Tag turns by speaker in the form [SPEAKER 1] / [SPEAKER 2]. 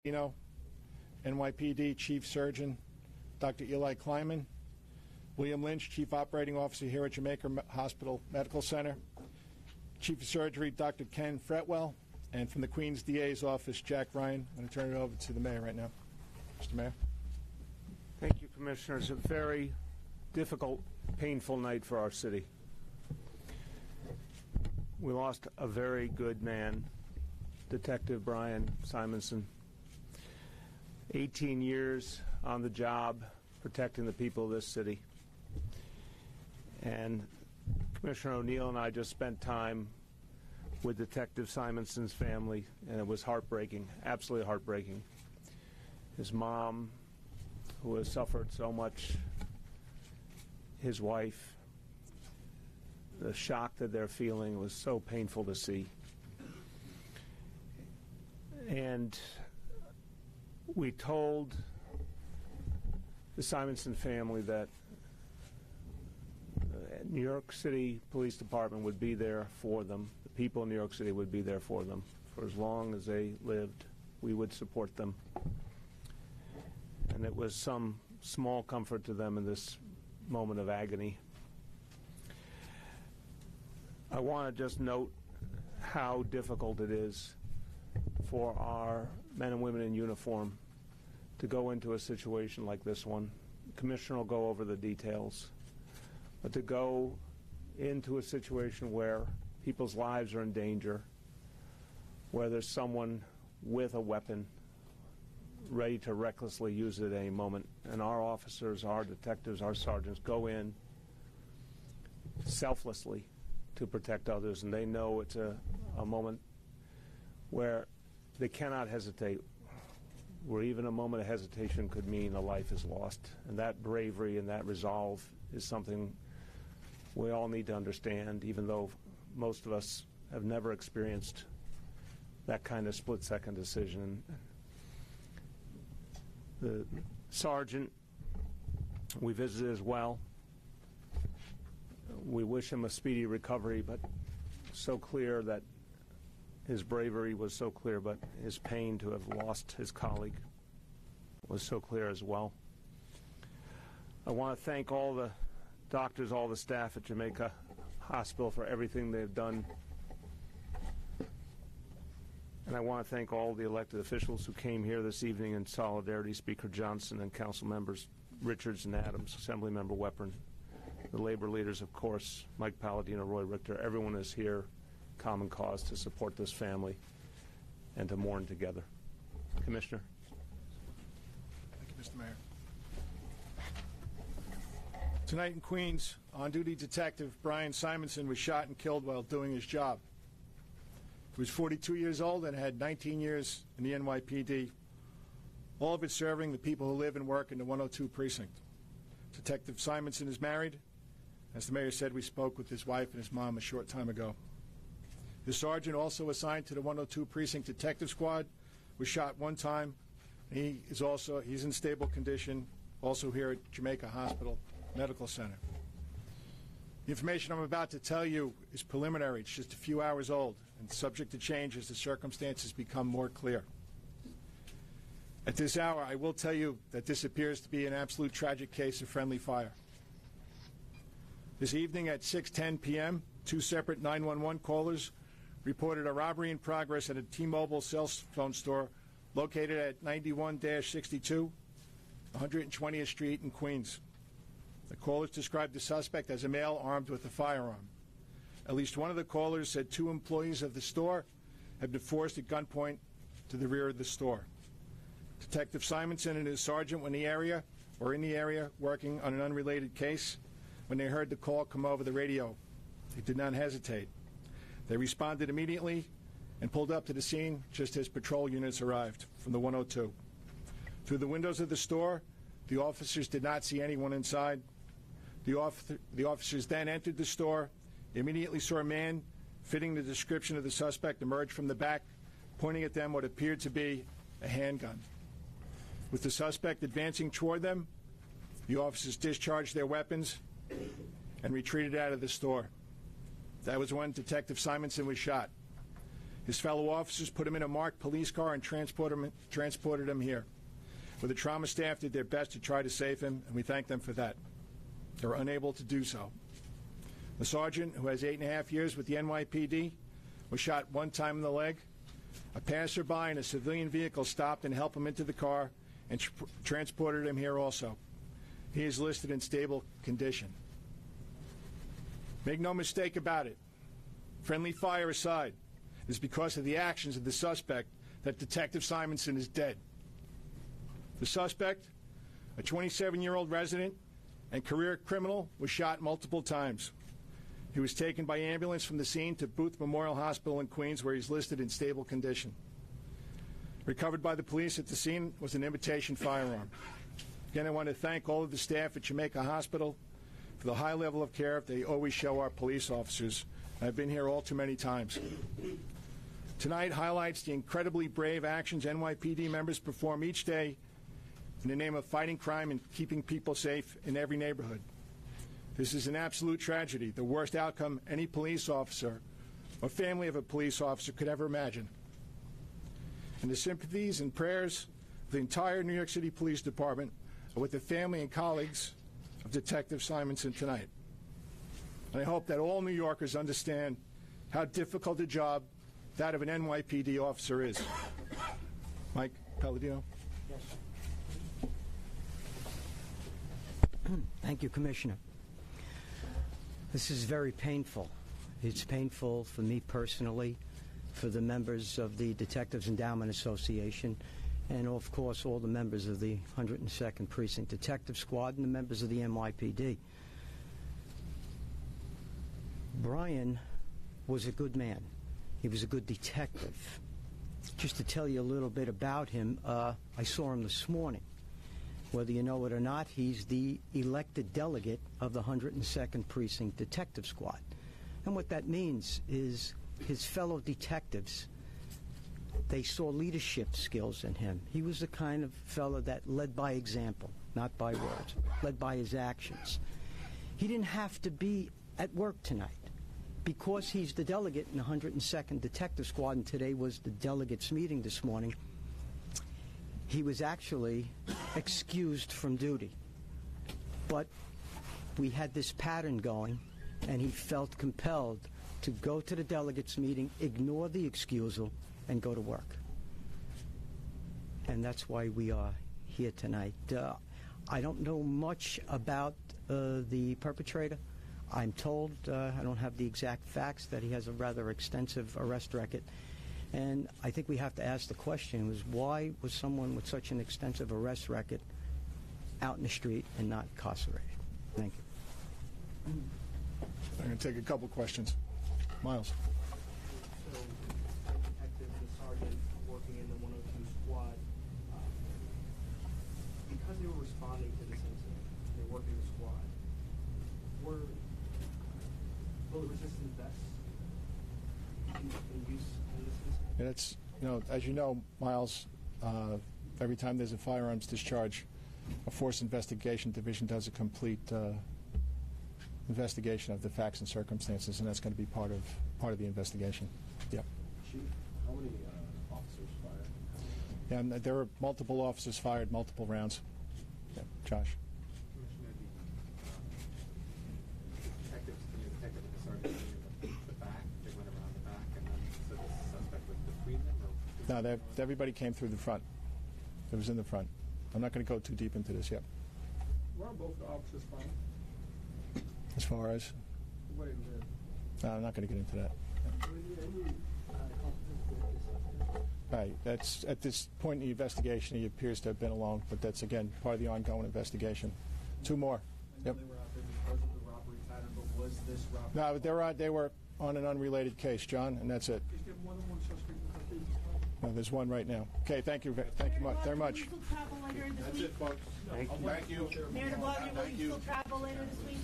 [SPEAKER 1] NYPD Chief Surgeon Dr. Eli Kleiman, William Lynch, Chief Operating Officer here at Jamaica Hospital Medical Center, Chief of Surgery Dr. Ken Fretwell, and from the Queens DA's office, Jack Ryan. I'm going to turn it over to the Mayor right now. Mr. Mayor.
[SPEAKER 2] Thank you, Commissioners. A very difficult, painful night for our city. We lost a very good man, Detective Brian Simonson. 18 years on the job protecting the people of this city. And Commissioner O'Neill and I just spent time with Detective Simonson's family, and it was heartbreaking, absolutely heartbreaking. His mom, who has suffered so much, his wife, the shock that they're feeling was so painful to see. And we told the Simonson family that New York City Police Department would be there for them. The people in New York City would be there for them. For as long as they lived, we would support them. And it was some small comfort to them in this moment of agony. I want to just note how difficult it is for our men and women in uniform to go into a situation like this one. The Commissioner will go over the details. But to go into a situation where people's lives are in danger, where there's someone with a weapon ready to recklessly use it at any moment, and our officers, our detectives, our sergeants go in selflessly to protect others, and they know it's a moment where they cannot hesitate, where even a moment of hesitation could mean a life is lost. And that bravery and that resolve is something we all need to understand, even though most of us have never experienced that kind of split-second decision. The sergeant we visited as well. We wish him a speedy recovery, but so clear that his bravery was so clear, but his pain to have lost his colleague was so clear as well. I want to thank all the doctors, all the staff at Jamaica Hospital for everything they've done. And I want to thank all the elected officials who came here this evening in solidarity, Speaker Johnson and Council Members Richards and Adams, Assemblymember Weprin, the labor leaders, of course, Mike Palladino, Roy Richter. Everyone is here, common cause, to support this family and to mourn together. Commissioner.
[SPEAKER 1] Thank you, Mr. Mayor. Tonight in Queens, on-duty detective Brian Simonson was shot and killed while doing his job. He was 42 years old and had 19 years in the NYPD, all of it serving the people who live and work in the 102 precinct. Detective Simonson is married. As the mayor said, we spoke with his wife and his mom a short time ago. His sergeant, also assigned to the 102 precinct detective squad, was shot one time. He's in stable condition, also here at Jamaica Hospital Medical Center. The information I'm about to tell you is preliminary. It's just a few hours old and subject to change as the circumstances become more clear. At this hour, I will tell you that this appears to be an absolute tragic case of friendly fire. This evening at 6:10 p.m., two separate 911 callers reported a robbery in progress at a T-Mobile cell phone store located at 91-62, 120th Street in Queens. The callers described the suspect as a male armed with a firearm. At least one of the callers said two employees of the store had been forced at gunpoint to the rear of the store. Detective Simonson and his sergeant were in the area working on an unrelated case when they heard the call come over the radio. They did not hesitate. They responded immediately and pulled up to the scene just as patrol units arrived from the 102. Through the windows of the store, the officers did not see anyone inside. The officers then entered the store, immediately saw a man fitting the description of the suspect emerge from the back, pointing at them what appeared to be a handgun. With the suspect advancing toward them, the officers discharged their weapons and retreated out of the store. That was when Detective Simonson was shot. His fellow officers put him in a marked police car and transported him here, where the trauma staff did their best to try to save him, and we thank them for that. They were unable to do so. The sergeant, who has 8.5 years with the NYPD, was shot one time in the leg. A passerby in a civilian vehicle stopped and helped him into the car and transported him here also. He is listed in stable condition. Make no mistake about it. Friendly fire aside, it is because of the actions of the suspect that Detective Simonson is dead. The suspect, a 27-year-old resident and career criminal, was shot multiple times. He was taken by ambulance from the scene to Booth Memorial Hospital in Queens, where he's listed in stable condition. Recovered by the police at the scene was an imitation firearm. Again, I want to thank all of the staff at Jamaica Hospital for the high level of care they always show our police officers. I've been here all too many times. Tonight highlights the incredibly brave actions NYPD members perform each day in the name of fighting crime and keeping people safe in every neighborhood. This is an absolute tragedy, the worst outcome any police officer or family of a police officer could ever imagine. And the sympathies and prayers of the entire New York City Police Department are with the family and colleagues of Detective Simonson tonight. And I hope that all New Yorkers understand how difficult a job that of an NYPD officer is. Mike Palladino.
[SPEAKER 3] Yes. Thank you, Commissioner. This is very painful. It's painful for me personally, for the members of the Detectives Endowment Association, and of course all the members of the 102nd Precinct Detective Squad and the members of the NYPD. Brian was a good man. He was a good detective. Just to tell you a little bit about him, I saw him this morning. Whether you know it or not, he's the elected delegate of the 102nd Precinct Detective Squad. And what that means is his fellow detectives, they saw leadership skills in him. He was the kind of fellow that led by example, not by words, led by his actions. He didn't have to be at work tonight. Because he's the delegate in the 102nd Detective Squad, and today was the delegates' meeting this morning, he was actually excused from duty. But we had this pattern going, and he felt compelled to go to the delegates' meeting, ignore the excusal, and go to work. And that's why we are here tonight. I don't know much about the perpetrator. I'm told, I don't have the exact facts, that he has a rather extensive arrest record. And I think we have to ask the question, was why was someone with such an extensive arrest record out in the street and not incarcerated? Thank you.
[SPEAKER 1] I'm going to take a couple questions. Miles.
[SPEAKER 4] So, detective and sergeant working in the 102 squad, because they were responding to this incident, they work in the squad, will the resistance vests in use in this incident?
[SPEAKER 1] And it's, as you know, Miles, every time there's a firearms discharge, a force investigation division does a complete investigation of the facts and circumstances, and that's going to be part of the investigation. Yep.
[SPEAKER 5] Chief, how many officers fired?
[SPEAKER 1] Yeah, and there were multiple officers fired, multiple rounds. Yeah. Josh.
[SPEAKER 5] Detectives, the detective and the sergeant in the back, they went around the back, and then so the suspect was between them? Or
[SPEAKER 1] No, everybody came through the front. It was in the front. I'm not going to go too deep into this yet.
[SPEAKER 6] Where are both the officers from?
[SPEAKER 1] As far as?
[SPEAKER 6] Where they live?
[SPEAKER 1] No, I'm not going to get into that. Right. That's at this point in the investigation, he appears to have been alone, but that's, again, part of the ongoing investigation. Two more. Yep.
[SPEAKER 6] They were out there because of the robbery pattern, but was this robbery?
[SPEAKER 1] No, they were on an unrelated case, John, and that's it.
[SPEAKER 6] Is there more than one suspect in the case?
[SPEAKER 1] No, there's one right now. Okay, thank you very much.
[SPEAKER 7] Will you still travel later this
[SPEAKER 5] That's
[SPEAKER 7] week?
[SPEAKER 5] it, folks.
[SPEAKER 2] Thank you.
[SPEAKER 5] Thank you.
[SPEAKER 7] Mayor de Blasio, will you still travel later this week?